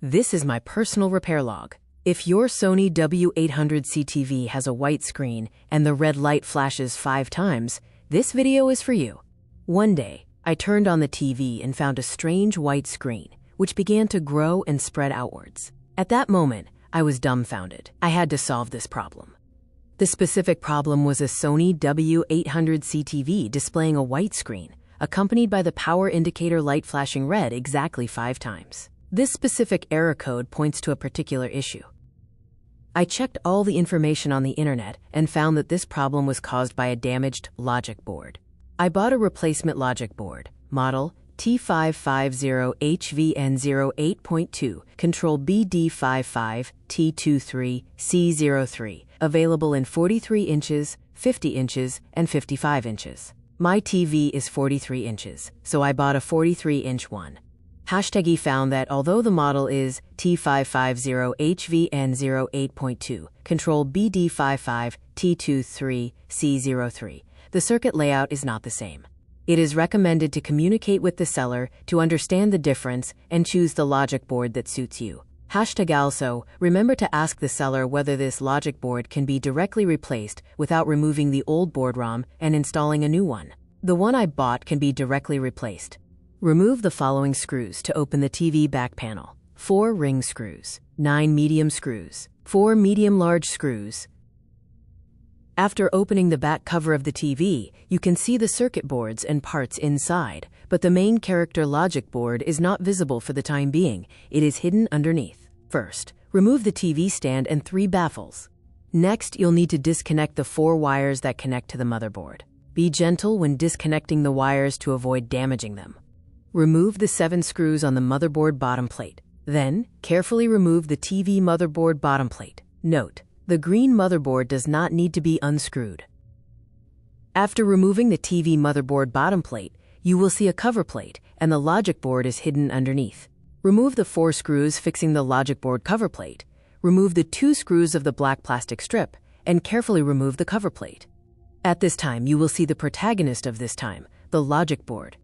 This is my personal repair log. If your Sony W800C TV has a white screen and the red light flashes 5 times, this video is for you. One day, I turned on the TV and found a strange white screen, which began to grow and spread outwards. At that moment, I was dumbfounded. I had to solve this problem. The specific problem was a Sony W800C TV displaying a white screen, accompanied by the power indicator light flashing red exactly 5 times. This specific error code points to a particular issue. I checked all the information on the internet and found that this problem was caused by a damaged logic board. I bought a replacement logic board, model T550HVN08.2, control BD55T23C03, available in 43 inches, 50 inches, and 55 inches. My TV is 43 inches, so I bought a 43-inch one. #E found that although the model is T550HVN08.2, control BD55T23C03, the circuit layout is not the same. It is recommended to communicate with the seller to understand the difference and choose the logic board that suits you. #Also, remember to ask the seller whether this logic board can be directly replaced without removing the old board ROM and installing a new one. The one I bought can be directly replaced. Remove the following screws to open the TV back panel: 4 ring screws, 9 medium screws, 4 medium-large screws. After opening the back cover of the TV, you can see the circuit boards and parts inside, but the main character logic board is not visible for the time being. It is hidden underneath. First, remove the TV stand and 3 baffles. Next, you'll need to disconnect the 4 wires that connect to the motherboard. Be gentle when disconnecting the wires to avoid damaging them. Remove the 7 screws on the motherboard bottom plate. Then, carefully remove the TV motherboard bottom plate. Note: the green motherboard does not need to be unscrewed. After removing the TV motherboard bottom plate, you will see a cover plate, and the logic board is hidden underneath. Remove the 4 screws fixing the logic board cover plate. Remove the 2 screws of the black plastic strip, and carefully remove the cover plate. At this time, you will see the protagonist of this time, the logic board.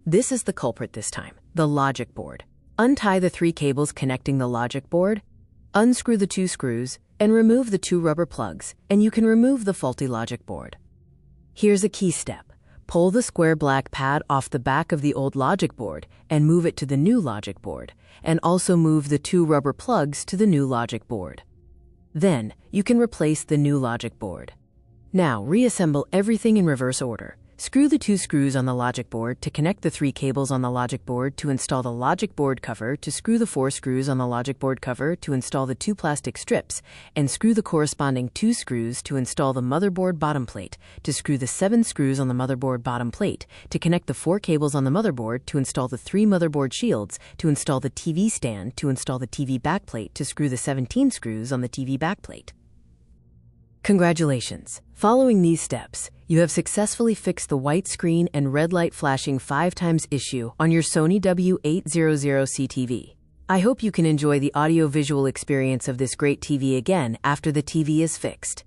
This is the culprit this time, the logic board. Untie the 3 cables connecting the logic board, unscrew the 2 screws, and remove the 2 rubber plugs, and you can remove the faulty logic board. Here's a key step. Pull the square black pad off the back of the old logic board and move it to the new logic board, and also move the 2 rubber plugs to the new logic board. Then, you can replace the new logic board. Now, reassemble everything in reverse order. Screw the 2 screws on the logic board to connect the 3 cables on the logic board to install the logic board cover, to screw the 4 screws on the logic board cover to install the 2 plastic strips, and screw the corresponding 2 screws to install the motherboard bottom plate, to screw the 7 screws on the motherboard bottom plate, to connect the 4 cables on the motherboard, to install the 3 motherboard shields, to install the TV stand, to install the TV backplate, to screw the 17 screws on the TV backplate. Congratulations! Following these steps, you have successfully fixed the white screen and red light flashing 5 times issue on your Sony W800C TV. I hope you can enjoy the audio-visual experience of this great TV again after the TV is fixed.